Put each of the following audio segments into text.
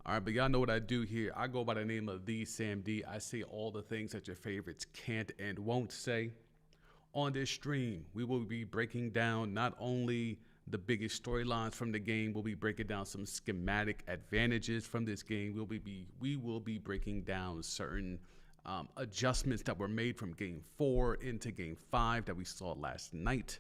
All right, but y'all know what I do here. I go by the name of the Sam D. I say all the things that your favorites can't and won't say. On this stream, we will be breaking down not only the biggest storylines from the game, we'll be breaking down some schematic advantages from this game. We will be breaking down certain adjustments that were made from Game 4 into Game 5 that we saw last night.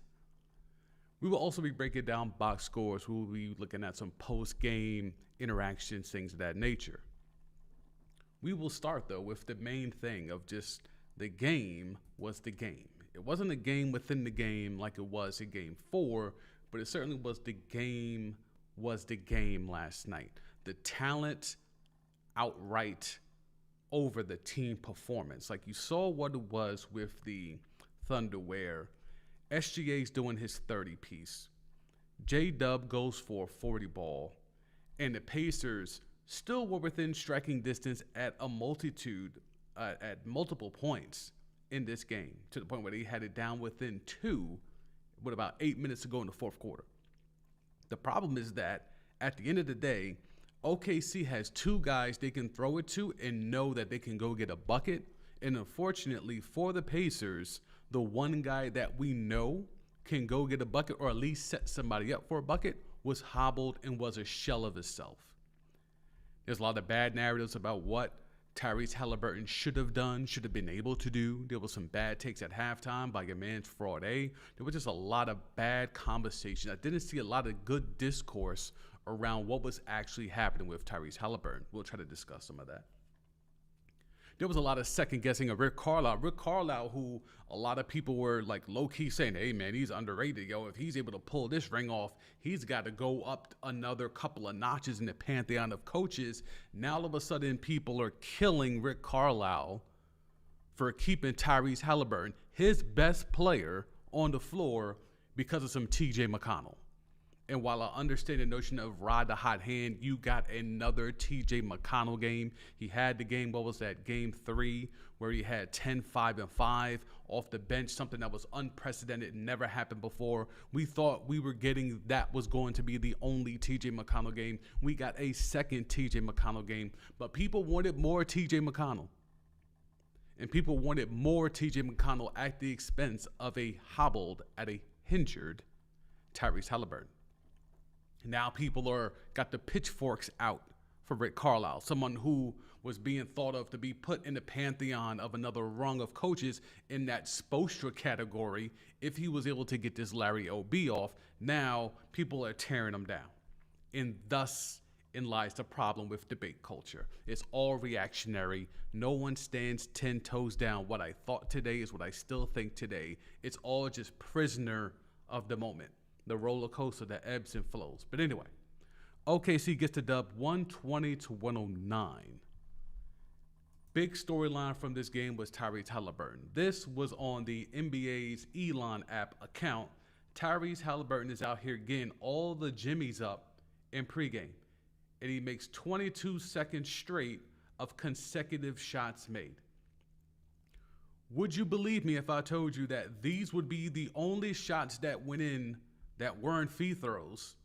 We will also be breaking down box scores. We will be looking at some post-game interactions, things of that nature. We will start, though, with the main thing of just the game was the game. It wasn't a game within the game like it was in Game 4, but it certainly was the game last night. The talent outright over the team performance. Like you saw what it was with the Thunder where SGA's doing his 30 piece. J-Dub goes for a 40 ball. And the Pacers still were within striking distance at a multitude, at multiple points in this game, to the point where they had it down within 2 with about 8 minutes to go in the fourth quarter. The problem is that at the end of the day, OKC has 2 guys they can throw it to and know that they can go get a bucket. And unfortunately for the Pacers, the one guy that we know can go get a bucket or at least set somebody up for a bucket was hobbled and was a shell of himself. There's a lot of bad narratives about what Tyrese Halliburton should have done, should have been able to do. There was some bad takes at halftime by your man Fraud A. There was just a lot of bad conversation. I didn't see a lot of good discourse around what was actually happening with Tyrese Halliburton. We'll try to discuss some of that. There was a lot of second guessing of Rick Carlisle. Rick Carlisle, who a lot of people were like low key saying, hey man, he's underrated. Yo, if he's able to pull this ring off, he's got to go up another couple of notches in the pantheon of coaches. Now all of a sudden people are killing Rick Carlisle for keeping Tyrese Halliburton, his best player, on the floor because of some TJ McConnell. And while I understand the notion of ride the hot hand, you got another TJ McConnell game. He had the game, what was that, Game 3, where he had 10, 5, and 5 off the bench, something that was unprecedented, never happened before. We thought we were getting that was going to be the only TJ McConnell game. We got a second TJ McConnell game, but people wanted more TJ McConnell. And people wanted more TJ McConnell at the expense of a hobbled, at a injured Tyrese Halliburton. Now people got the pitchforks out for Rick Carlisle, someone who was being thought of to be put in the pantheon of another rung of coaches in that Spoelstra category if he was able to get this Larry O.B. off. Now people are tearing him down. And thus in lies the problem with debate culture. It's all reactionary. No one stands 10 toes down. What I thought today is what I still think today. It's all just prisoner of the moment. The roller coaster that ebbs and flows. But anyway, OKC gets the dub 120-109. Big storyline from this game was Tyrese Halliburton. This was on the NBA's Elon app account. Tyrese Halliburton is out here getting all the jimmies up in pregame. And he makes 22 seconds straight of consecutive shots made. Would you believe me if I told you that these would be the only shots that went in that weren't free throws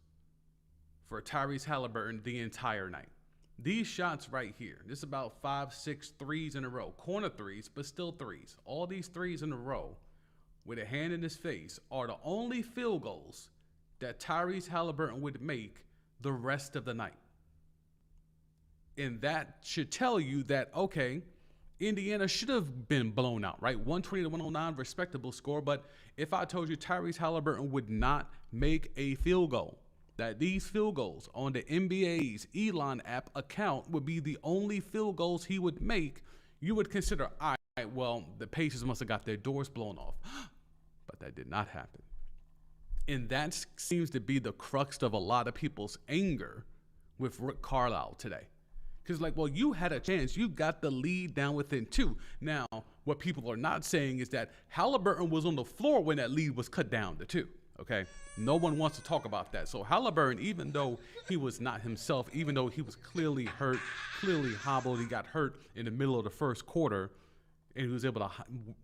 for Tyrese Halliburton the entire night? These shots right here, this is about 5, 6 threes in a row, corner threes, but still threes. All these threes in a row with a hand in his face are the only field goals that Tyrese Halliburton would make the rest of the night. And that should tell you that, okay, Indiana should have been blown out, right? 120-109, respectable score. But if I told you Tyrese Halliburton would not make a field goal, that these field goals on the NBA's Elon app account would be the only field goals he would make, you would consider, all right, well, the Pacers must have got their doors blown off. But that did not happen. And that seems to be the crux of a lot of people's anger with Rick Carlisle today. Because, like, well, you had a chance. You got the lead down within 2. Now, what people are not saying is that Halliburton was on the floor when that lead was cut down to 2, okay? No one wants to talk about that. So Halliburton, even though he was not himself, even though he was clearly hurt, clearly hobbled, he got hurt in the middle of the first quarter, and he was able to,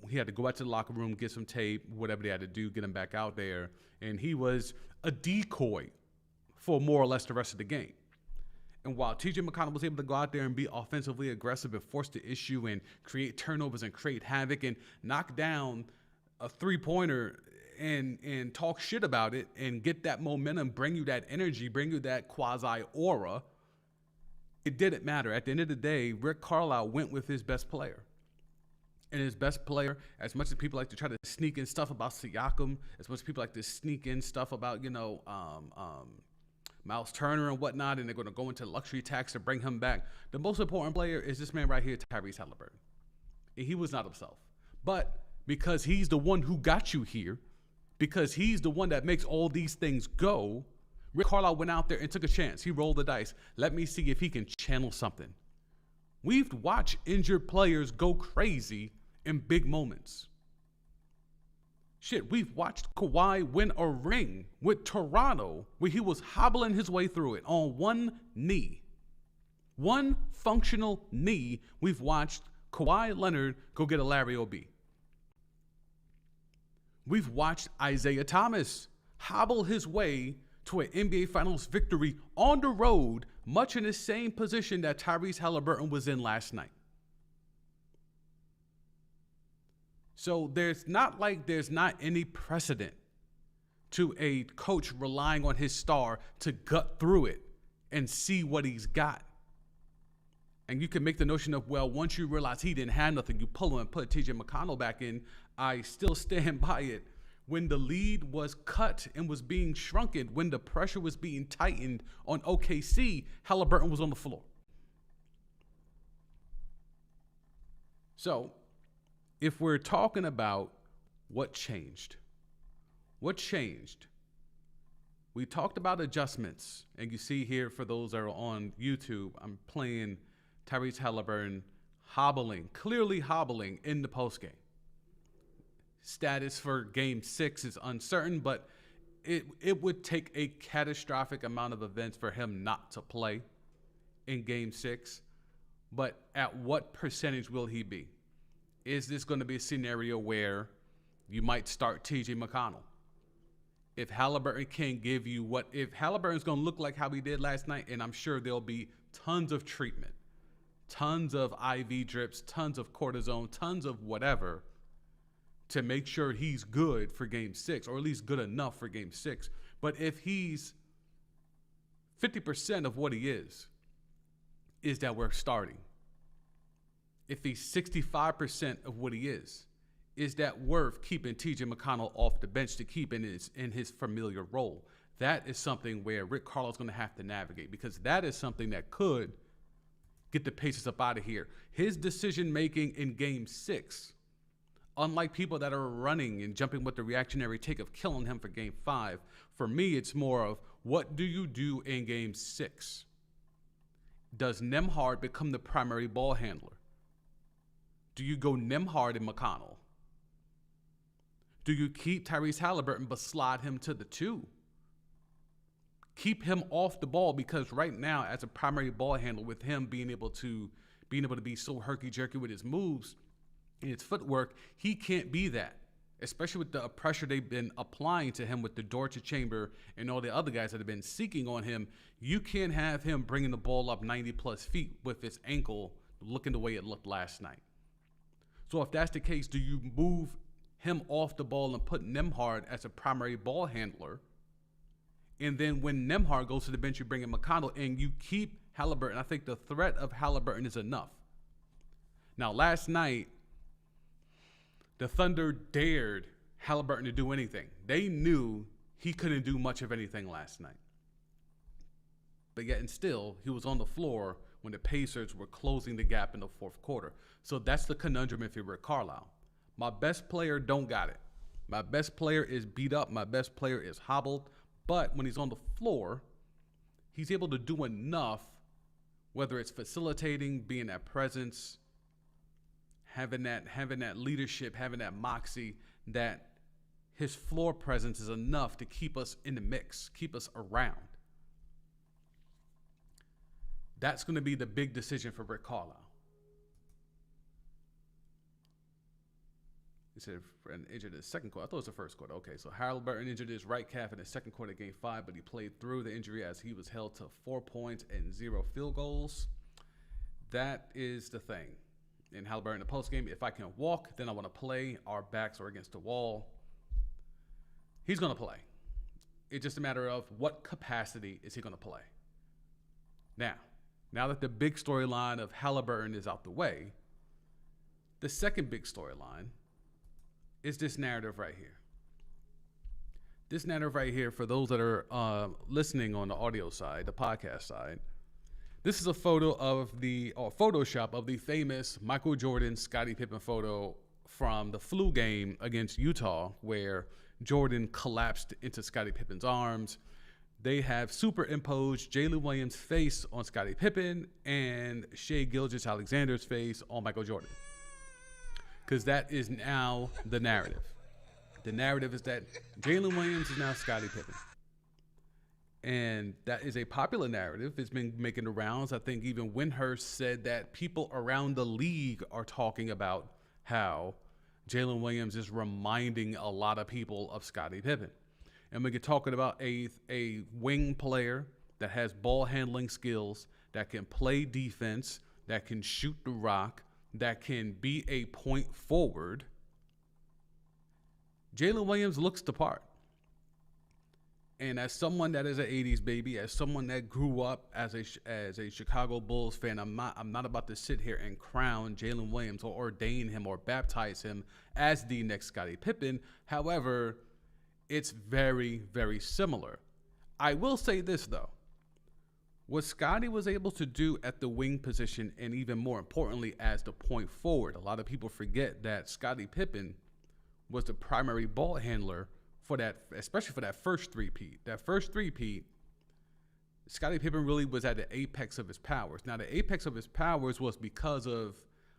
he had to go out to the locker room, get some tape, whatever they had to do, get him back out there, and he was a decoy for more or less the rest of the game. And while TJ McConnell was able to go out there and be offensively aggressive and force the issue and create turnovers and create havoc and knock down a three-pointer and talk shit about it and get that momentum, bring you that energy, bring you that quasi-aura, it didn't matter. At the end of the day, Rick Carlisle went with his best player. And his best player, as much as people like to try to sneak in stuff about Siakam, as much as people like to sneak in stuff about, Miles Turner and whatnot, and they're going to go into luxury tax to bring him back. The most important player is this man right here, Tyrese Halliburton. And he was not himself. But because he's the one who got you here, because he's the one that makes all these things go, Rick Carlisle went out there and took a chance. He rolled the dice. Let me see if he can channel something. We've watched injured players go crazy in big moments. Shit, we've watched Kawhi win a ring with Toronto where he was hobbling his way through it on one knee. One functional knee, we've watched Kawhi Leonard go get a Larry O.B. We've watched Isaiah Thomas hobble his way to an NBA Finals victory on the road, much in the same position that Tyrese Halliburton was in last night. So there's not any precedent to a coach relying on his star to gut through it and see what he's got. And you can make the notion of, well, once you realize he didn't have nothing, you pull him and put TJ McConnell back in. I still stand by it. When the lead was cut and was being shrunken, when the pressure was being tightened on OKC, Halliburton was on the floor. So, if we're talking about what changed, we talked about adjustments. And you see here, for those that are on YouTube, I'm playing Tyrese Halliburton clearly hobbling in the postgame. Status for Game 6 is uncertain, but it would take a catastrophic amount of events for him not to play in Game 6. But at what percentage will he be? Is this going to be a scenario where you might start TJ McConnell? If Halliburton can give you if Halliburton's going to look like how he did last night, and I'm sure there'll be tons of treatment, tons of IV drips, tons of cortisone, tons of whatever to make sure he's good for Game 6, or at least good enough for Game 6. But if he's 50% of what he is that we're starting. If he's 65% of what he is that worth keeping TJ McConnell off the bench to keep in his familiar role? That is something where Rick Carlisle's going to have to navigate, because that is something that could get the Pacers up out of here. His decision-making in Game 6, unlike people that are running and jumping with the reactionary take of killing him for Game 5, for me, it's more of, what do you do in Game 6? Does Nembhard become the primary ball handler? Do you go Nembhard and McConnell? Do you keep Tyrese Halliburton but slide him to the 2? Keep him off the ball, because right now, as a primary ball handler, with him being able to be so herky-jerky with his moves and his footwork, he can't be that. Especially with the pressure they've been applying to him with the Dortch Chamber and all the other guys that have been seeking on him. You can't have him bringing the ball up 90-plus feet with his ankle looking the way it looked last night. So if that's the case, do you move him off the ball and put Nembhard as a primary ball handler? And then when Nembhard goes to the bench, you bring in McConnell and you keep Halliburton. I think the threat of Halliburton is enough. Now, last night, the Thunder dared Halliburton to do anything. They knew he couldn't do much of anything last night. But yet and still, he was on the floor when the Pacers were closing the gap in the fourth quarter. So that's the conundrum if you're Rick Carlisle. My best player don't got it. My best player is beat up. My best player is hobbled. But when he's on the floor, he's able to do enough, whether it's facilitating, being that presence, having that leadership, having that moxie, that his floor presence is enough to keep us in the mix, keep us around. That's going to be the big decision for Rick Carlisle. He said injured in the second quarter. I thought it was the first quarter. Okay, so Halliburton injured his right calf in the second quarter of Game 5, but he played through the injury as he was held to 4 points and 0 field goals. That is the thing. In Halliburton in the postgame, if I can walk, then I want to play. Our backs are against the wall. He's going to play. It's just a matter of what capacity is he going to play. Now that the big storyline of Halliburton is out the way, the second big storyline is this narrative right here. This narrative right here, for those that are listening on the audio side, the podcast side, this is a photo of Photoshop of the famous Michael Jordan Scottie Pippen photo from the flu game against Utah, where Jordan collapsed into Scottie Pippen's arms. They have superimposed Jalen Williams' face on Scottie Pippen and Shai Gilgeous-Alexander's face on Michael Jordan. Because that is now the narrative. The narrative is that Jalen Williams is now Scottie Pippen. And that is a popular narrative. It's been making the rounds. I think even Windhurst said that people around the league are talking about how Jalen Williams is reminding a lot of people of Scottie Pippen. And we get talking about a wing player that has ball handling skills, that can play defense, that can shoot the rock, that can be a point forward. Jalen Williams looks the part. And as someone that is an 80s baby, as someone that grew up as a Chicago Bulls fan, I'm not about to sit here and crown Jalen Williams or ordain him or baptize him as the next Scottie Pippen. However, it's very, very similar. I will say this, though. What Scottie was able to do at the wing position, and even more importantly as the point forward, a lot of people forget that Scottie Pippen was the primary ball handler for that, especially for that first three-peat. That first three-peat, Scottie Pippen really was at the apex of his powers. Now, the apex of his powers was because of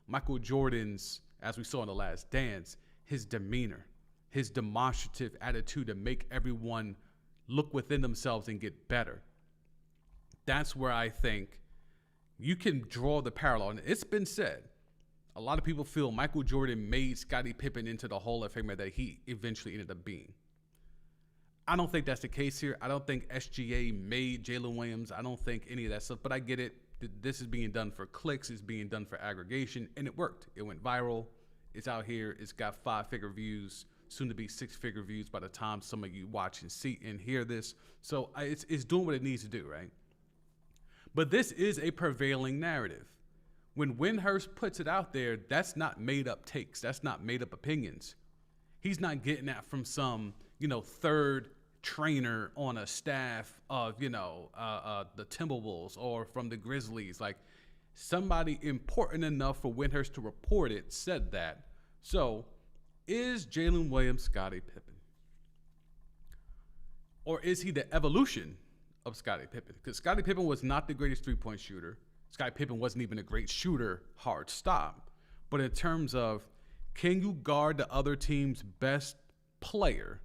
Michael Jordan's, as we saw in The Last Dance, his demeanor, his demonstrative attitude to make everyone look within themselves and get better. That's where I think you can draw the parallel. And it's been said, a lot of people feel Michael Jordan made Scottie Pippen into the Hall of Famer that he eventually ended up being. I don't think that's the case here. I don't think SGA made Jalen Williams. I don't think any of that stuff, but I get it. This is being done for clicks. It's being done for aggregation, and it worked. It went viral. It's out here. It's got 5-figure views, soon to be 6-figure views by the time some of you watch and see and hear this. So it's doing what it needs to do, right? But this is a prevailing narrative. When Windhurst puts it out there, that's not made up takes. That's not made up opinions. He's not getting that from some, third trainer on a staff of, the Timberwolves or from the Grizzlies. Like, somebody important enough for Windhurst to report it said that. So, is Jalen Williams Scottie Pippen? Or is he the evolution of Scottie Pippen? Because Scottie Pippen was not the greatest three-point shooter. Scottie Pippen wasn't even a great shooter, hard stop. But in terms of, can you guard the other team's best player?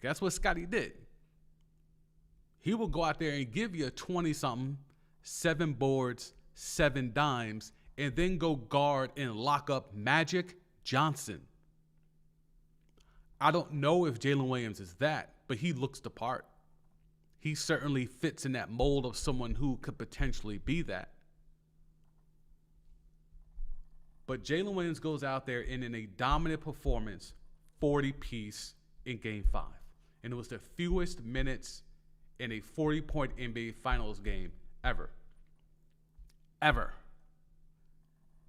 That's what Scottie did. He will go out there and give you a 20-something, 7 boards, 7 dimes, and then go guard and lock up Magic Johnson. I don't know if Jalen Williams is that, but he looks the part. He certainly fits in that mold of someone who could potentially be that. But Jalen Williams goes out there and in a dominant performance, 40-piece in Game 5. And it was the fewest minutes in a 40-point NBA Finals game ever. Ever.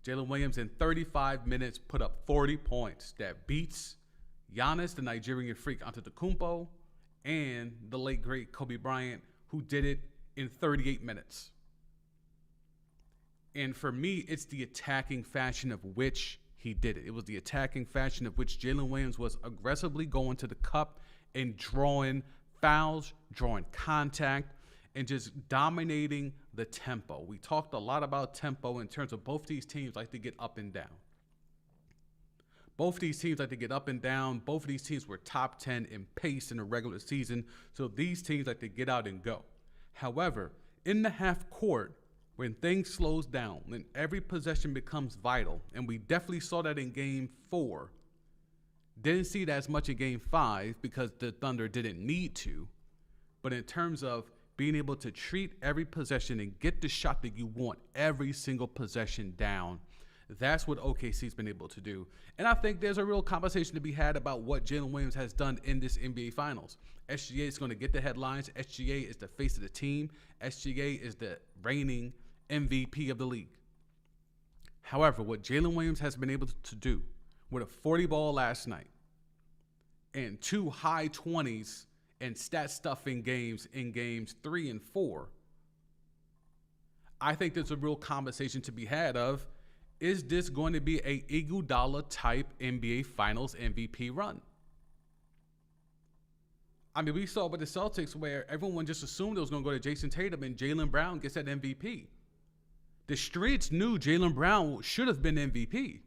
Jalen Williams in 35 minutes put up 40 points. That beats Giannis, the Nigerian freak, Antetokounmpo, and the late, great Kobe Bryant, who did it in 38 minutes. And for me, it's the attacking fashion of which he did it. It was the attacking fashion of which Jalen Williams was aggressively going to the cup and drawing fouls, drawing contact, and just dominating the tempo. We talked a lot about tempo in terms of both these teams like to get up and down. Both these teams like to get up and down. Both of these teams were top 10 in pace in the regular season. So these teams like to get out and go. However, in the half court, when things slows down, when every possession becomes vital, and we definitely saw that in Game 4, Didn't see it as much in Game 5 because the Thunder didn't need to. But in terms of being able to treat every possession and get the shot that you want every single possession down, that's what OKC's been able to do. And I think there's a real conversation to be had about what Jalen Williams has done in this NBA Finals. SGA is going to get the headlines. SGA is the face of the team. SGA is the reigning MVP of the league. However, what Jalen Williams has been able to do with a 40 ball last night and 2 high 20s and stat stuffing games in games 3 and 4, I think there's a real conversation to be had of, is this going to be a Iguodala type NBA Finals MVP run? I mean, we saw with the Celtics where everyone just assumed it was going to go to Jason Tatum and Jaylen Brown gets that MVP. The streets knew Jaylen Brown should have been MVP,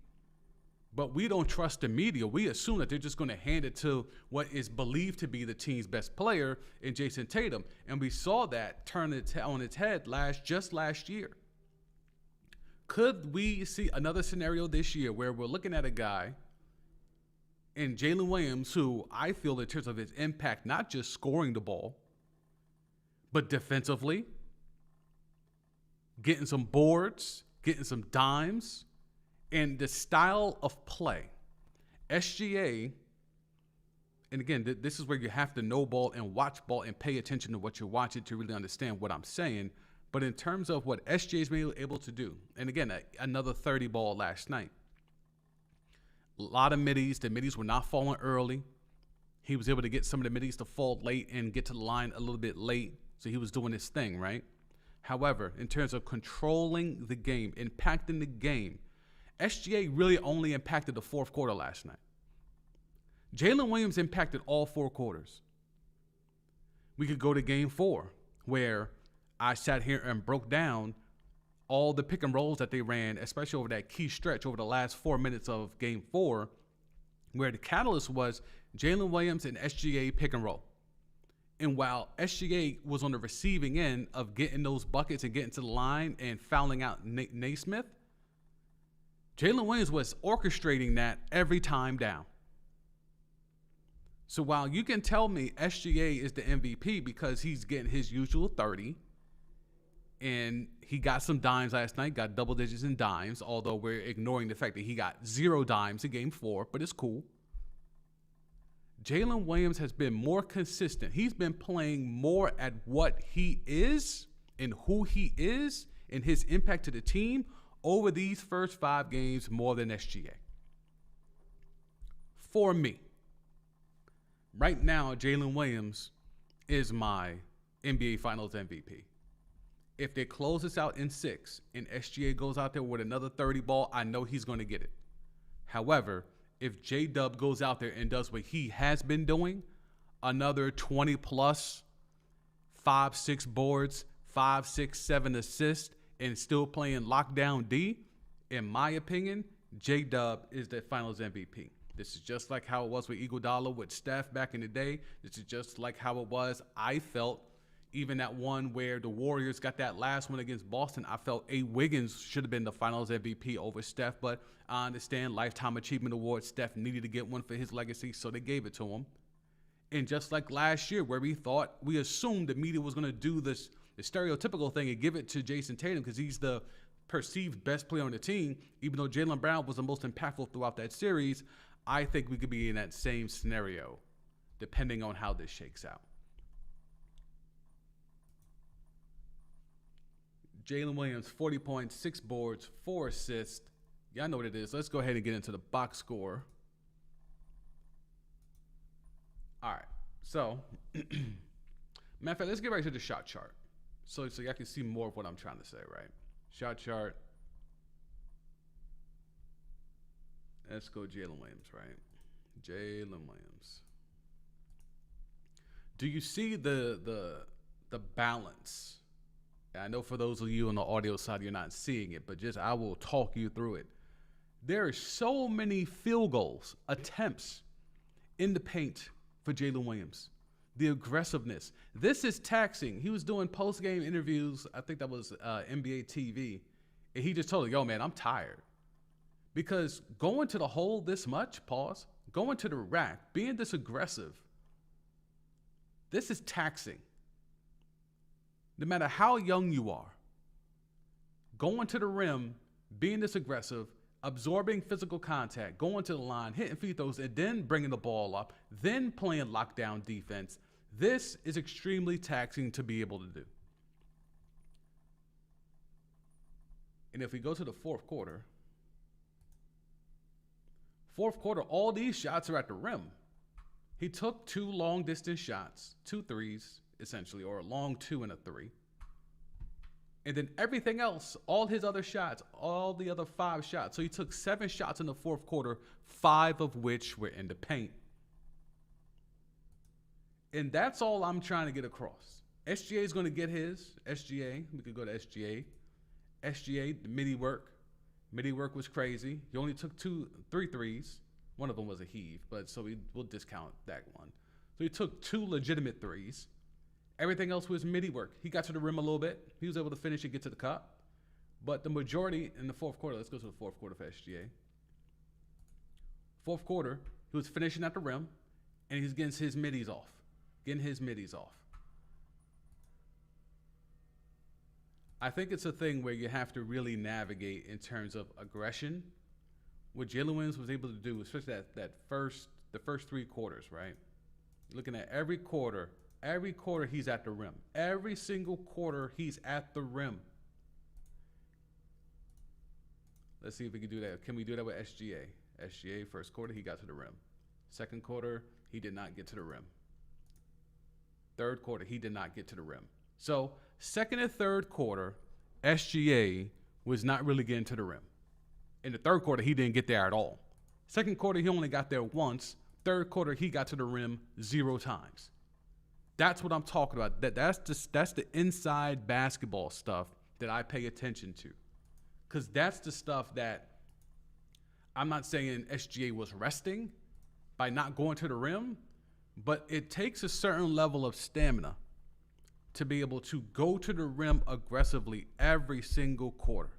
but we don't trust the media. We assume that they're just going to hand it to what is believed to be the team's best player in Jason Tatum. And we saw that turn on its head just last year. Could we see another scenario this year where we're looking at a guy in Jalen Williams who I feel in terms of his impact, not just scoring the ball, but defensively, getting some boards, getting some dimes, and the style of play. SGA, and again, this is where you have to know ball and watch ball and pay attention to what you're watching to really understand what I'm saying. But in terms of what SGA's been able to do, and again, another 30 ball last night. A lot of middies. The middies were not falling early. He was able to get some of the middies to fall late and get to the line a little bit late. So he was doing his thing, right? However, in terms of controlling the game, impacting the game, SGA really only impacted the fourth quarter last night. Jalen Williams impacted all 4 quarters. We could go to game 4, where I sat here and broke down all the pick and rolls that they ran, especially over that key stretch over the last 4 minutes of game 4, where the catalyst was Jalen Williams and SGA pick and roll. And while SGA was on the receiving end of getting those buckets and getting to the line and fouling out Naismith, Jalen Williams was orchestrating that every time down. So while you can tell me SGA is the MVP because he's getting his usual 30, and he got some dimes last night, got double digits in dimes, although we're ignoring the fact that he got 0 dimes in game 4, but it's cool. Jalen Williams has been more consistent. He's been playing more at what he is and who he is and his impact to the team over these first 5 games more than SGA. For me, right now, Jalen Williams is my NBA Finals MVP. If they close this out in 6 and SGA goes out there with another 30 ball, I know he's going to get it. However, if J-Dub goes out there and does what he has been doing, another 20 plus, 5, 6 boards, 5, 6, 7 assists, and still playing lockdown D, in my opinion, J-Dub is the Finals MVP. This is just like how it was with Iguodala with Steph back in the day. This is just like how it was, I felt, even that one where the Warriors got that last one against Boston. I felt A. Wiggins should have been the Finals MVP over Steph, but I understand Lifetime Achievement Award. Steph needed to get one for his legacy, so they gave it to him. And just like last year where we assumed the media was going to do this, the stereotypical thing and give it to Jason Tatum because he's the perceived best player on the team, even though Jaylen Brown was the most impactful throughout that series, I think we could be in that same scenario depending on how this shakes out. Jalen Williams, 40 points, 6 boards, 4 assists. Y'all know what it is. Let's go ahead and get into the box score. All right. So, matter of fact, let's get right to the shot chart. So y'all can see more of what I'm trying to say, right? Shot chart. Let's go Jalen Williams, right? Jalen Williams. Do you see the balance? I know for those of you on the audio side, you're not seeing it, but I will talk you through it. There are so many field goals, attempts in the paint for Jalen Williams. The aggressiveness. This is taxing. He was doing post-game interviews. I think that was NBA TV. And he just told me, yo, man, I'm tired. Because going to the hole this much, going to the rack, being this aggressive, this is taxing. No matter how young you are, going to the rim, being this aggressive, absorbing physical contact, going to the line, hitting free throws, and then bringing the ball up, then playing lockdown defense, this is extremely taxing to be able to do. And if we go to the fourth quarter, all these shots are at the rim. He took 2 long-distance shots, 2 threes, essentially, or a long 2 and a 3. And then everything else, all his other shots, all the other 5 shots. So he took 7 shots in the fourth quarter, 5 of which were in the paint. And that's all I'm trying to get across. SGA is going to get his. SGA, we could go to SGA. SGA, the midi work. Midi work was crazy. He only took 3 threes. One of them was a heave, but so we'll discount that one. So he took 2 legitimate threes. Everything else was midi work. He got to the rim a little bit. He was able to finish and get to the cup. But the majority in the fourth quarter, let's go to the fourth quarter for SGA. Fourth quarter, he was finishing at the rim, and he's getting his middies off. I think it's a thing where you have to really navigate in terms of aggression. What Jalen Williams was able to do, especially the first 3 quarters, right? Looking at every quarter he's at the rim. Every single quarter he's at the rim. Let's see if we can do that. Can we do that with SGA? SGA, first quarter, he got to the rim. Second quarter, he did not get to the rim. Third quarter, he did not get to the rim. So, second and third quarter, SGA was not really getting to the rim. In the third quarter, he didn't get there at all. Second quarter, he only got there once. Third quarter, he got to the rim 0 times. That's what I'm talking about. That's the inside basketball stuff that I pay attention to. Because that's the stuff that I'm not saying SGA was resting by not going to the rim, but it takes a certain level of stamina to be able to go to the rim aggressively every single quarter.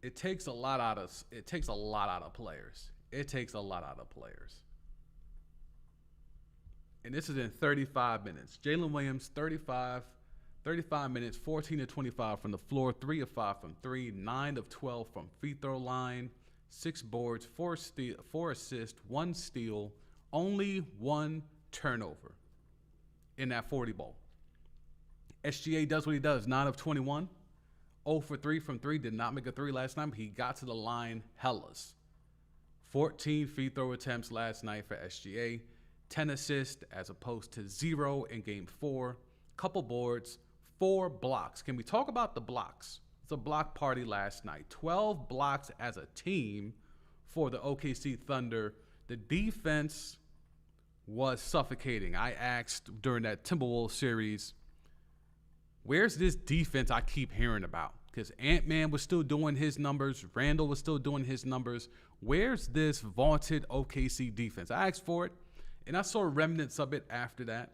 It takes a lot out of players. And this is in 35 minutes. Jalen Williams, 35 minutes, 14 to 25 from the floor, 3 of 5 from 3, 9 of 12 from free throw line, 6 boards, 4 assists, 1 steal, only 1 turnover in that 40 ball. SGA does what he does, 9 of 21, 0 for 3 from 3, did not make a 3 last night, but he got to the line hellas. 14 free throw attempts last night for SGA, 10 assists as opposed to 0 in game 4, couple boards, 4 blocks. Can we talk about the blocks? It's a block party last night. 12 blocks as a team for the OKC Thunder. The defense was suffocating. I asked during that Timberwolves series, where's this defense I keep hearing about? Because Ant-Man was still doing his numbers. Randall was still doing his numbers. Where's this vaunted OKC defense? I asked for it, and I saw remnants of it after that.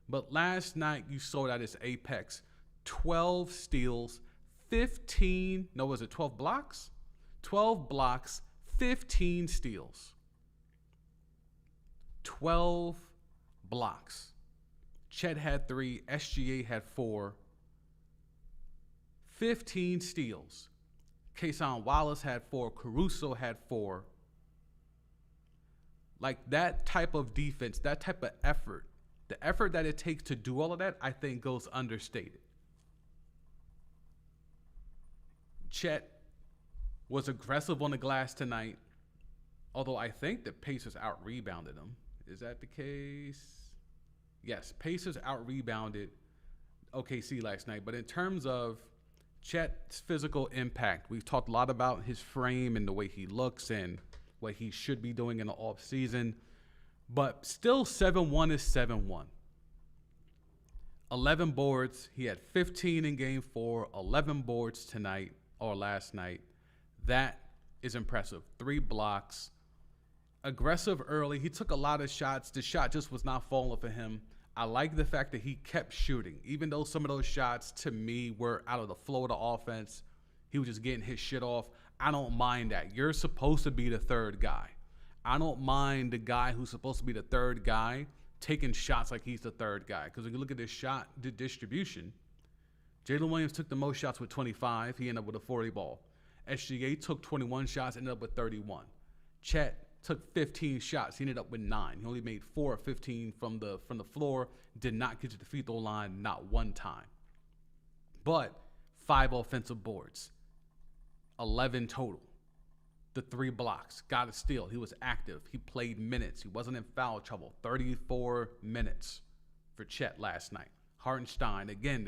But last night, you saw that its apex. 12 steals, 12 blocks? 12 blocks, 15 steals. 12 blocks. Chet had 3, SGA had 4. 15 steals. Kason Wallace had 4, Caruso had 4. Like that type of defense, that type of effort, the effort that it takes to do all of that, I think goes understated. Chet was aggressive on the glass tonight, although I think the Pacers out-rebounded him. Is that the case? Yes, Pacers out-rebounded OKC last night. But in terms of Chet's physical impact, we've talked a lot about his frame and the way he looks and what he should be doing in the offseason. But still 7-1 is 7-1. 11 boards. He had 15 in game 4, 11 boards tonight or last night. That is impressive. 3 blocks. Aggressive early. He took a lot of shots. The shot just was not falling for him. I like the fact that he kept shooting. Even though some of those shots, to me, were out of the flow of the offense, He was just getting his shit off. I don't mind that. You're supposed to be the third guy. I don't mind the guy who's supposed to be the third guy taking shots like he's the third guy. Because when you look at this shot distribution, Jalen Williams took the most shots with 25. He ended up with a 40 ball. SGA took 21 shots, ended up with 31. Chet took 15 shots. He ended up with 9. He only made 4 of 15 from the floor. Did not get to the free throw line, not one time. But 5 offensive boards, 11 total. The 3 blocks, got a steal. He was active. He played minutes. He wasn't in foul trouble. 34 minutes for Chet last night. Hartenstein, again,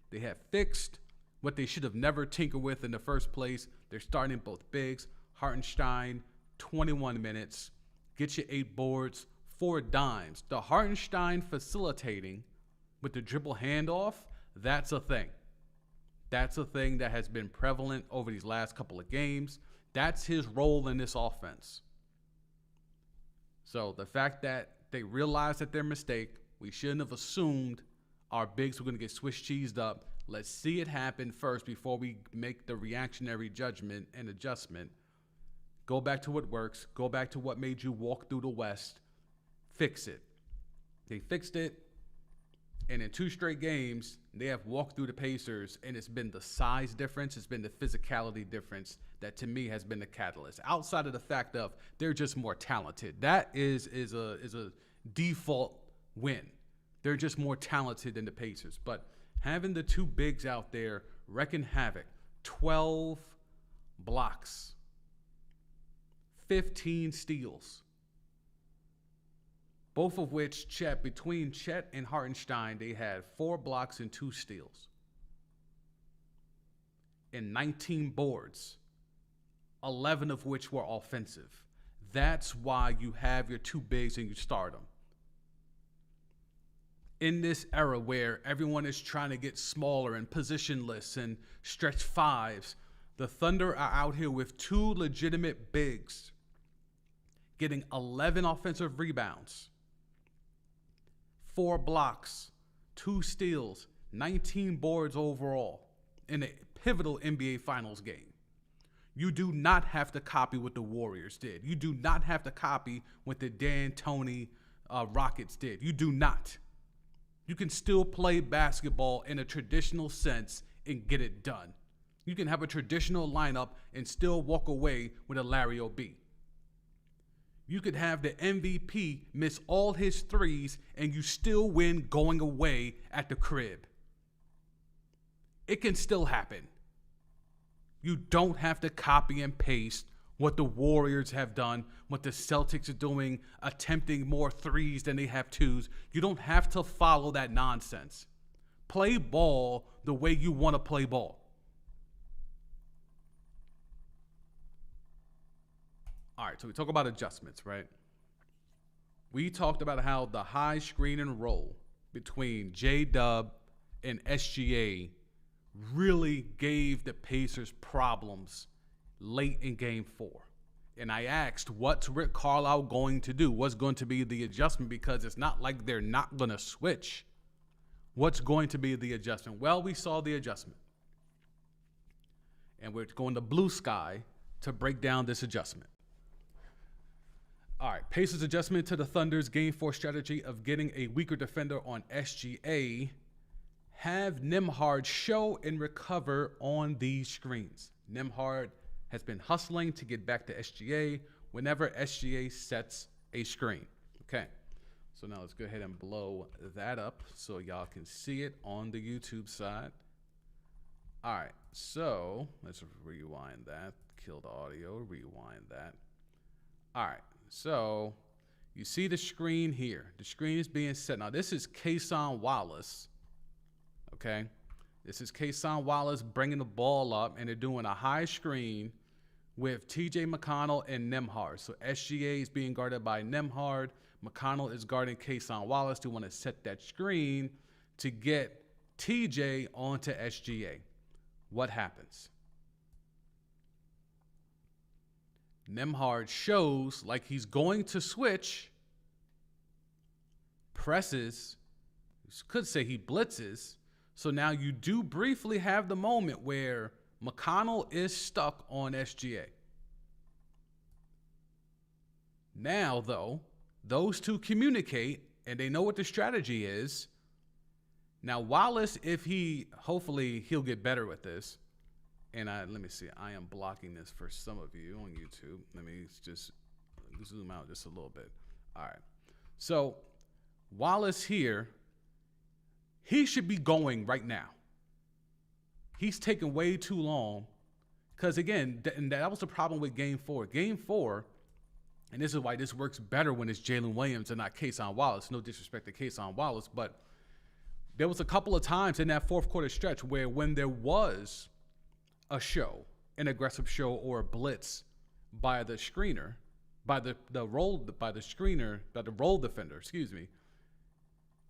they have fixed what they should have never tinkered with in the first place. They're starting both bigs. Hartenstein, 21 minutes. Get you 8 boards, 4 dimes. The Hartenstein facilitating with the dribble handoff, that's a thing. That's a thing that has been prevalent over these last couple of games. That's his role in this offense. So the fact that they realized that their mistake, we shouldn't have assumed our bigs were going to get Swiss cheesed up. Let's see it happen first before we make the reactionary judgment and adjustment. Go back to what works. Go back to what made you walk through the West. Fix it. They fixed it. And in 2 straight games, they have walked through the Pacers, and it's been the size difference, it's been the physicality difference that to me has been the catalyst. Outside of the fact of they're just more talented. That is a default win. They're just more talented than the Pacers. But having the 2 bigs out there wrecking havoc, 12 blocks, 15 steals. Both of which, between Chet and Hartenstein, they had 4 blocks and 2 steals. And 19 boards, 11 of which were offensive. That's why you have your 2 bigs and you start them. In this era where everyone is trying to get smaller and positionless and stretch 5s, the Thunder are out here with 2 legitimate bigs getting 11 offensive rebounds, 4 blocks, 2 steals, 19 boards overall in a pivotal NBA Finals game. You do not have to copy what the Warriors did. You do not have to copy what the D'Antoni Rockets did. You do not. You can still play basketball in a traditional sense and get it done. You can have a traditional lineup and still walk away with a Larry O.B. You could have the MVP miss all his 3s and you still win going away at the crib. It can still happen. You don't have to copy and paste what the Warriors have done, what the Celtics are doing, attempting more 3s than they have 2s. You don't have to follow that nonsense. Play ball the way you want to play ball. All right, so we talk about adjustments, right? We talked about how the high screen and roll between J-Dub and SGA really gave the Pacers problems late in Game 4. And I asked, what's Rick Carlisle going to do? What's going to be the adjustment? Because it's not like they're not going to switch. What's going to be the adjustment? Well, we saw the adjustment. And we're going to Blue Sky to break down this adjustment. All right, Pacers adjustment to the Thunder's Game 4 strategy of getting a weaker defender on SGA. Have Nembhard show and recover on these screens. Nembhard has been hustling to get back to SGA whenever SGA sets a screen. Okay, so now let's go ahead and blow that up so y'all can see it on the YouTube side. All right, so let's rewind that. Kill the audio, rewind that. All right. So you see the screen here. The screen is being set. Now, this is Cason Wallace, okay? This is Cason Wallace bringing the ball up, and they're doing a high screen with T.J. McConnell and Nembhard. So SGA is being guarded by Nembhard. McConnell is guarding Cason Wallace to want to set that screen to get T.J. onto SGA. What happens? Nembhard shows like he's going to switch, presses, you could say he blitzes. So now you do briefly have the moment where McConnell is stuck on SGA. Now, though, those two communicate and they know what the strategy is. Now, Wallace, hopefully he'll get better with this. And let me see, I am blocking this for some of you on YouTube. Let me just zoom out just a little bit. All right. So Wallace here, he should be going right now. He's taking way too long because, again, and that was the problem with Game 4. Game 4, and this is why this works better when it's Jalen Williams and not Kason Wallace. No disrespect to Kason Wallace, but there was a couple of times in that fourth quarter stretch where when there was a show, an aggressive show or a blitz by the screener, by the roll defender,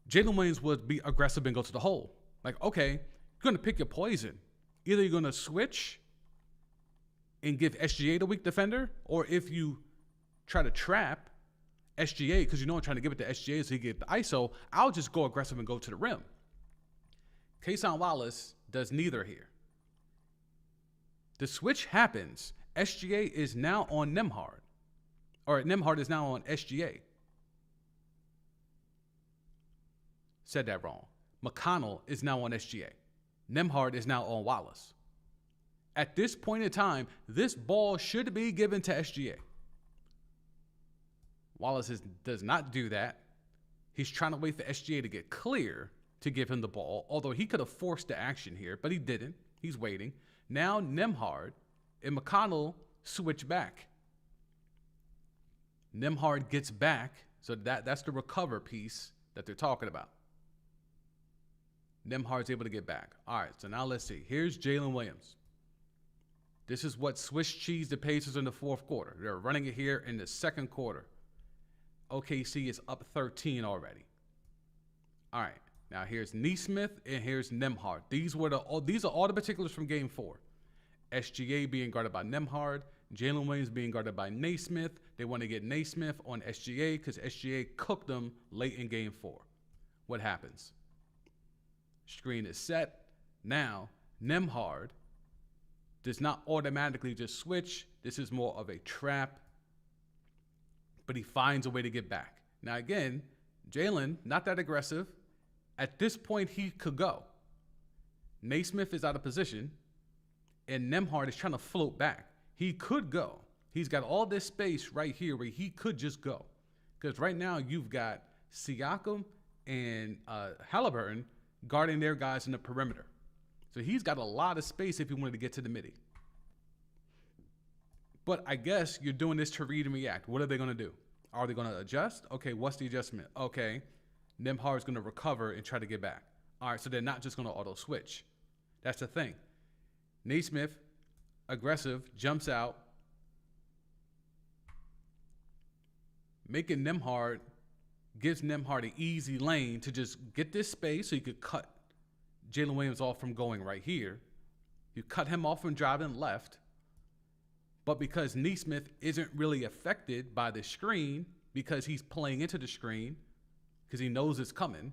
Jalen Williams would be aggressive and go to the hole. Like, okay, you're going to pick your poison. Either you're going to switch and give SGA the weak defender, or if you try to trap SGA, because you know I'm trying to give it to SGA so he get the ISO, I'll just go aggressive and go to the rim. Kason Wallace does neither here. The switch happens. SGA is now on Nembhard. Or Nembhard is now on SGA. Said that wrong. McConnell is now on SGA. Nembhard is now on Wallace. At this point in time, this ball should be given to SGA. Wallace does not do that. He's trying to wait for SGA to get clear to give him the ball, although he could have forced the action here, but he didn't. He's waiting. Now Nembhard and McConnell switch back. Nembhard gets back, so that's the recover piece that they're talking about. Nembhard's able to get back. All right, so now let's see. Here's Jalen Williams. This is what Swiss cheese the Pacers in the fourth quarter. They're running it here in the second quarter. OKC is up 13 already. All right, now here's Nesmith and here's Nembhard. These are all the particulars from Game 4. SGA being guarded by Nembhard. Jalen Williams being guarded by Nesmith. They want to get Nesmith on SGA because SGA cooked them late in Game 4. What happens? Screen is set. Now, Nembhard does not automatically just switch. This is more of a trap, but he finds a way to get back. Now, again, Jalen, not that aggressive. At this point, he could go. Nesmith is out of position, and Nembhard is trying to float back. He could go. He's got all this space right here where he could just go. Because right now, you've got Siakam and Halliburton guarding their guys in the perimeter. So he's got a lot of space if he wanted to get to the midi. But I guess you're doing this to read and react. What are they going to do? Are they going to adjust? Okay, what's the adjustment? Okay, Nembhard's going to recover and try to get back. All right, so they're not just going to auto switch. That's the thing. Nesmith, aggressive, jumps out, making Nembhard, gives Nembhard an easy lane to just get this space so you could cut Jalen Williams off from going right here. You cut him off from driving left. But because Nesmith isn't really affected by the screen because he's playing into the screen because he knows it's coming,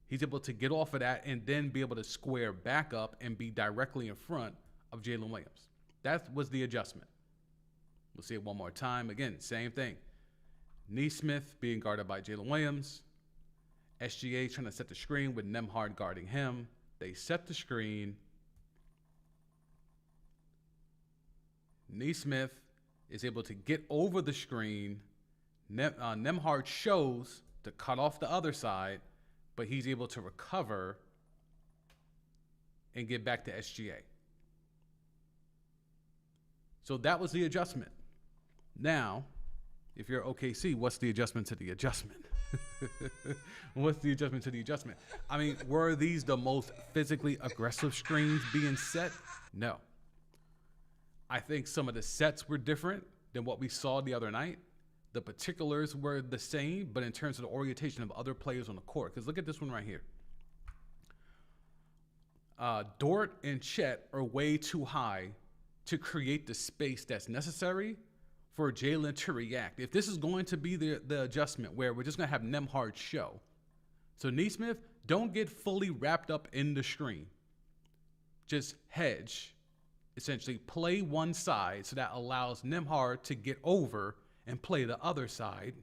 he's able to get off of that and then be able to square back up and be directly in front of Jalen Williams. That was the adjustment. We'll see it one more time. Again, same thing. Nesmith being guarded by Jalen Williams. SGA trying to set the screen with Nembhard guarding him. They set the screen. Nesmith is able to get over the screen. Nembhard shows to cut off the other side, but he's able to recover and get back to SGA. So that was the adjustment. Now, if you're OKC, what's the adjustment to the adjustment? What's the adjustment to the adjustment? I mean, were these the most physically aggressive screens being set? No. I think some of the sets were different than what we saw the other night. The particulars were the same, but in terms of the orientation of other players on the court. Because look at this one right here. Dort and Chet are way too high to create the space that's necessary for Jalen to react. If this is going to be the adjustment where we're just going to have Nembhard show. So Nesmith, don't get fully wrapped up in the screen. Just hedge essentially play one side, so that allows Nembhard to get over and play the other side,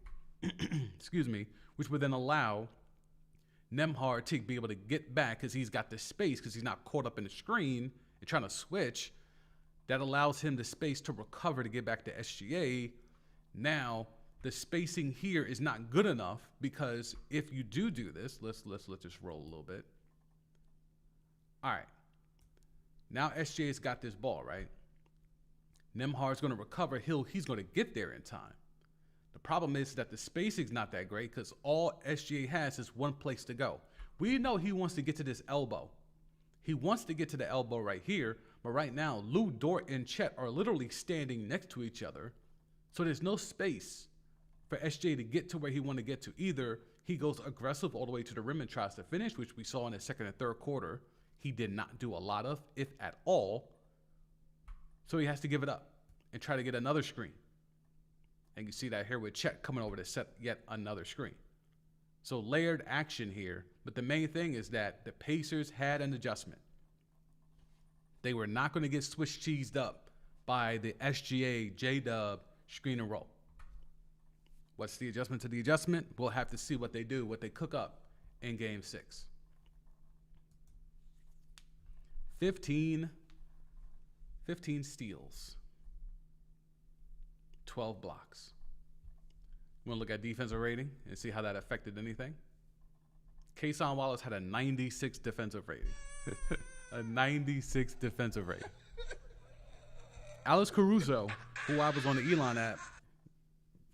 excuse me, which would then allow Nembhard to be able to get back because he's got the space, because he's not caught up in the screen and trying to switch. That allows him the space to recover to get back to SGA. Now, the spacing here is not good enough, because if you do this, let's just roll a little bit. All right. Now SGA's got this ball, right? Nembhard's going to recover. He's going to get there in time. The problem is that the spacing's not that great, because all SGA has is one place to go. We know he wants to get to this elbow. He wants to get to the elbow right here, but right now, Lou Dort and Chet are literally standing next to each other, so there's no space for SGA to get to where he wants to get to. Either he goes aggressive all the way to the rim and tries to finish, which we saw in the second and third quarter he did not do a lot of, if at all, so he has to give it up and try to get another screen. And you see that here with Chet coming over to set yet another screen. So layered action here. But the main thing is that the Pacers had an adjustment. They were not going to get Swiss cheesed up by the SGA J-Dub screen and roll. What's the adjustment to the adjustment? We'll have to see what they do, what they cook up in Game 6. 15 steals. 12 blocks. You want to look at defensive rating and see how that affected anything? Kason Wallace had a 96 defensive rating. A 96 defensive rating. Alex Caruso, who I was on the Elon app,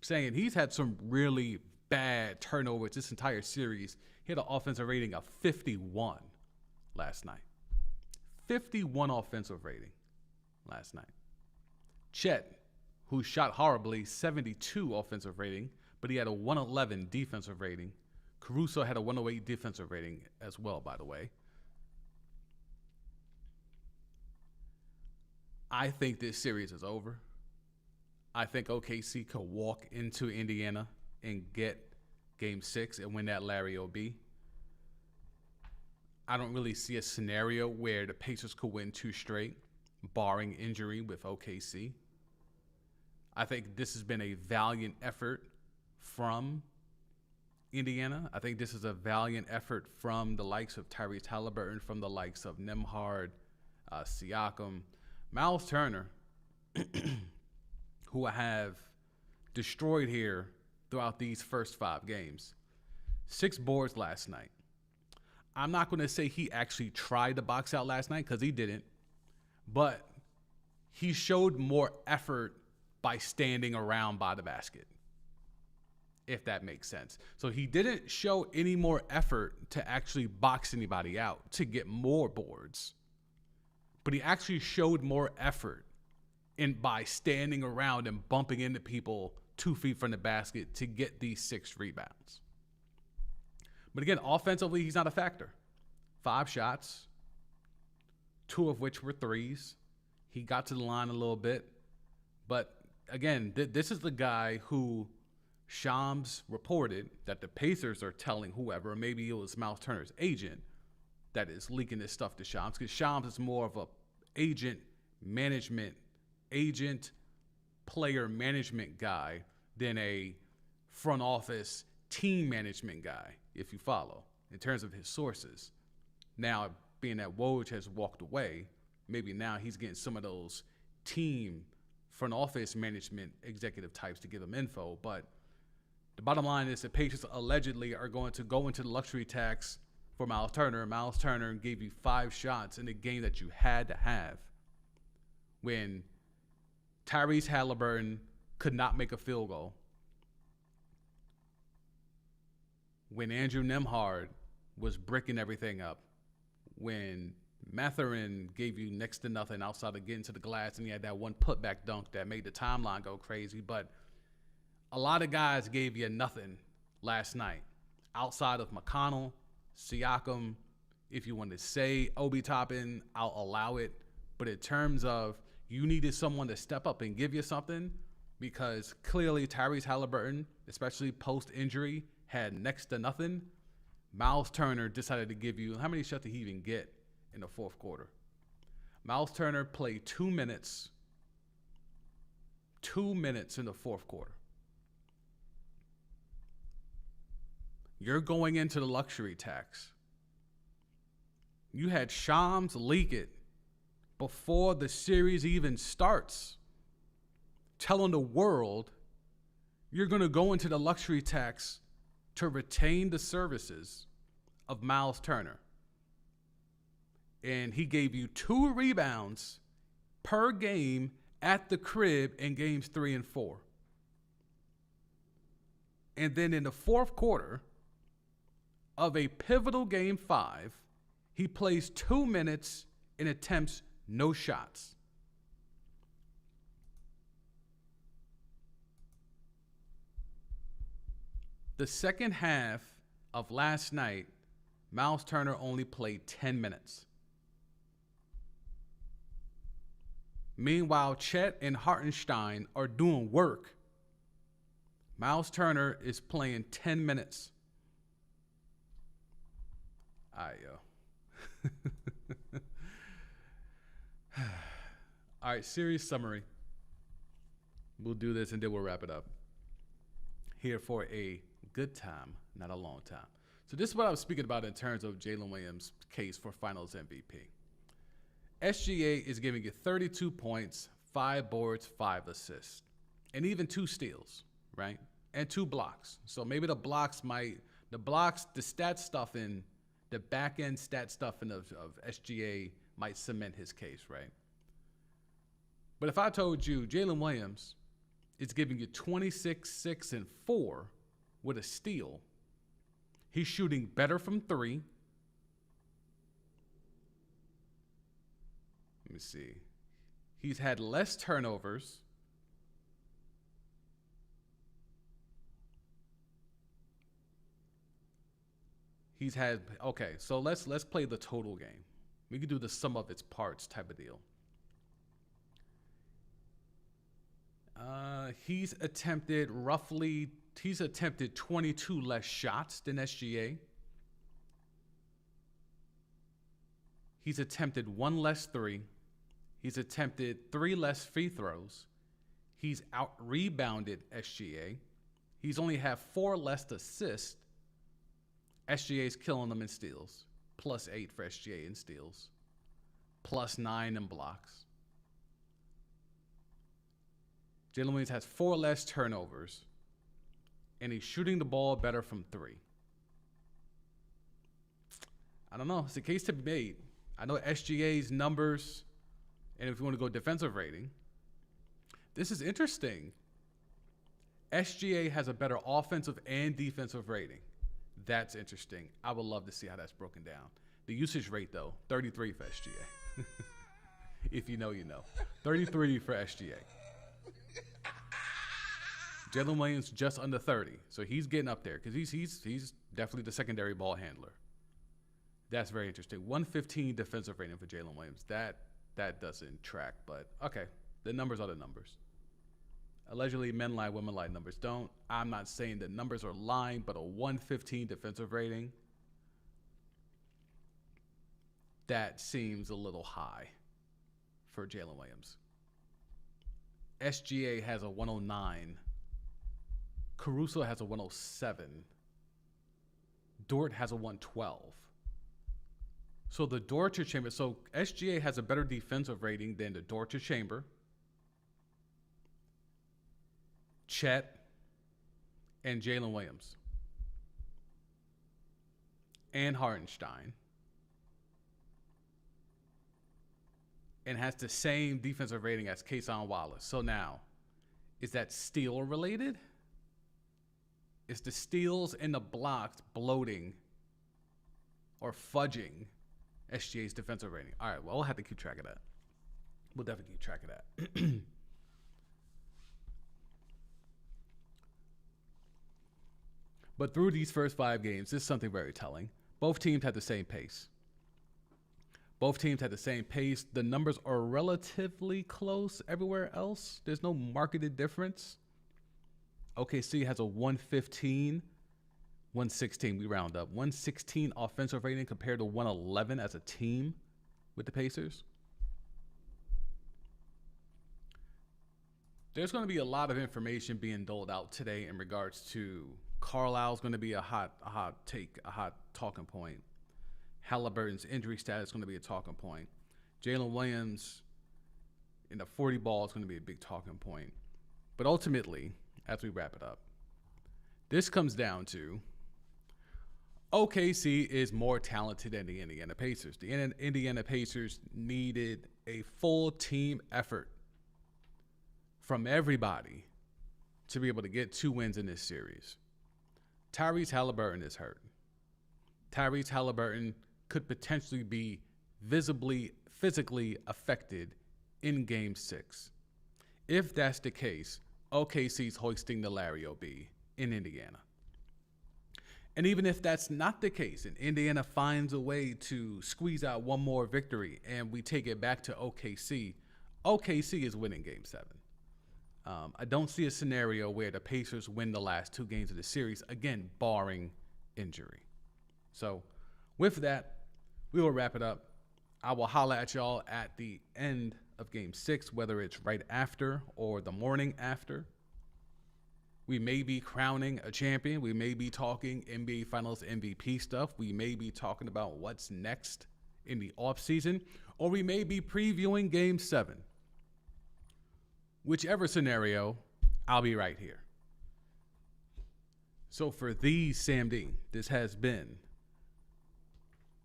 saying he's had some really bad turnovers this entire series. He had an offensive rating of 51 last night. 51 offensive rating last night. Chet, who shot horribly, 72 offensive rating, but he had a 111 defensive rating. Caruso had a 108 defensive rating as well, by the way. I think this series is over. I think OKC could walk into Indiana and get Game 6 and win that Larry O.B. I don't really see a scenario where the Pacers could win 2 straight, barring injury with OKC. I think this has been a valiant effort from Indiana. I think this is a valiant effort from the likes of Tyrese Halliburton, from the likes of Nembhard, Siakam, Miles Turner, who I have destroyed here throughout these first 5 games. 6 boards last night. I'm not going to say he actually tried to box out last night, because he didn't, but he showed more effort by standing around by the basket, if that makes sense. So he didn't show any more effort to actually box anybody out to get more boards, but he actually showed more effort by standing around and bumping into people 2 feet from the basket to get these 6 rebounds. But again, offensively, he's not a factor. 5 shots, 2 of which were threes. He got to the line a little bit, but again, this is the guy who Shams reported that the Pacers are telling whoever, maybe it was Miles Turner's agent, that is leaking this stuff to Shams, because Shams is more of a player management guy than a front office team management guy, if you follow, in terms of his sources. Now, being that Woj has walked away, maybe now he's getting some of those team front office management executive types to give him info. But the bottom line is the Patriots allegedly are going to go into the luxury tax for Miles Turner. Miles Turner gave you 5 shots in a game that you had to have, when Tyrese Halliburton could not make a field goal, when Andrew Nembhard was bricking everything up, when Mathurin gave you next to nothing outside of getting to the glass, and he had that one putback dunk that made the timeline go crazy. But a lot of guys gave you nothing last night outside of McConnell, Siakam. If you want to say Obi Toppin, I'll allow it. But in terms of you needed someone to step up and give you something, because clearly Tyrese Halliburton, especially post-injury, had next to nothing. Miles Turner decided to give you, how many shots did he even get in the fourth quarter? Miles Turner played 2 minutes. 2 minutes in the fourth quarter. You're going into the luxury tax. You had Shams leak it before the series even starts, telling the world you're going to go into the luxury tax to retain the services of Miles Turner. And he gave you 2 rebounds per game at the crib in games 3 and 4. And then in the fourth quarter of a pivotal game 5, he plays 2 minutes and attempts no shots. The second half of last night, Miles Turner only played 10 minutes. Meanwhile, Chet and Hartenstein are doing work. Miles Turner is playing 10 minutes. All right, yo. All right, series summary. We'll do this and then we'll wrap it up. Here for a good time, not a long time. So this is what I was speaking about in terms of Jalen Williams' case for Finals MVP. SGA is giving you 32 points, 5 boards, 5 assists, and even 2 steals, right? And 2 blocks. So maybe the stat stuff in the back end stat stuff of SGA might cement his case, right? But if I told you Jalen Williams is giving you 26, 6, and 4 with a steal, he's shooting better from 3. Let me see. He's had less turnovers. He's had, okay, so let's play the total game. We can do the sum of its parts type of deal. He's attempted 22 less shots than SGA. He's attempted 1 less 3. He's attempted 3 less free throws. He's out-rebounded SGA. He's only had 4 less assists. SGA's killing them in steals. +8 for SGA in steals. +9 in blocks. Jalen Williams has 4 less turnovers. And he's shooting the ball better from 3. I don't know. It's a case to be made. I know SGA's numbers, and if you want to go defensive rating, this is interesting. SGA has a better offensive and defensive rating. That's interesting. I would love to see how that's broken down. The usage rate, though, 33 for SGA. If you know, you know. 33 for SGA. Jalen Williams just under 30. So he's getting up there because he's definitely the secondary ball handler. That's very interesting. 115 defensive rating for Jalen Williams. That doesn't track, but okay. The numbers are the numbers. Allegedly, men lie, women lie, numbers don't. I'm not saying that numbers are lying, but a 115 defensive rating, that seems a little high for Jalen Williams. SGA has a 109. Caruso has a 107. Dort has a 112. So the Dort to Chamber, so SGA has a better defensive rating than the Dort to Chamber, Chet, and Jalen Williams, and Hartenstein, and has the same defensive rating as Cason Wallace. So now, is that steal related? Is the steals and the blocks bloating or fudging SGA's defensive rating? All right, well, we'll have to keep track of that. We'll definitely keep track of that. But through these first 5 games, this is something very telling. Both teams had the same pace. The numbers are relatively close everywhere else. There's no marketed difference. OKC has a 115, 116, we round up. 116 offensive rating compared to 111 as a team with the Pacers. There's going to be a lot of information being doled out today in regards to Carlisle's going to be a hot take, a hot talking point. Halliburton's injury status is going to be a talking point. Jalen Williams in the 40 ball is going to be a big talking point. But ultimately, as we wrap it up, this comes down to OKC is more talented than the Indiana Pacers. The Indiana Pacers needed a full team effort from everybody to be able to get 2 wins in this series. Tyrese Halliburton is hurt. Tyrese Halliburton could potentially be visibly, physically affected in Game 6. If that's the case, OKC's hoisting the Larry O.B. in Indiana. And even if that's not the case, and Indiana finds a way to squeeze out one more victory and we take it back to OKC, OKC is winning Game 7. I don't see a scenario where the Pacers win the last 2 games of the series, again, barring injury. So with that, we will wrap it up. I will holla at y'all at the end of Game 6, whether it's right after or the morning after. We may be crowning a champion. We may be talking NBA Finals MVP stuff. We may be talking about what's next in the offseason, or we may be previewing Game 7. Whichever scenario, I'll be right here. So for the Sam D, this has been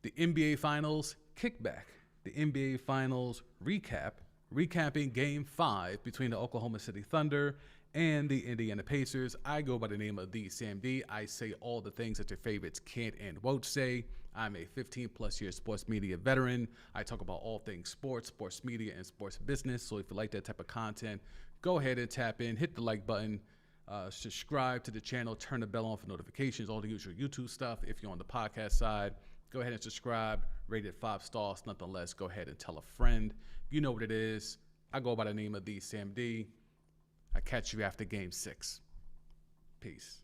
the NBA Finals kickback, the NBA Finals recapping Game 5 between the Oklahoma City Thunder and the Indiana Pacers. I go by the name of the Sam D. I say all the things that your favorites can't and won't say. I'm a 15-plus year sports media veteran. I talk about all things sports, sports media, and sports business. So if you like that type of content, go ahead and tap in, hit the like button, subscribe to the channel, turn the bell on for notifications, all the usual YouTube stuff. If you're on the podcast side, go ahead and subscribe, rate it 5 stars, nothing less. Go ahead and tell a friend. You know what it is. I go by the name of the Sam D. I catch you after Game 6. Peace.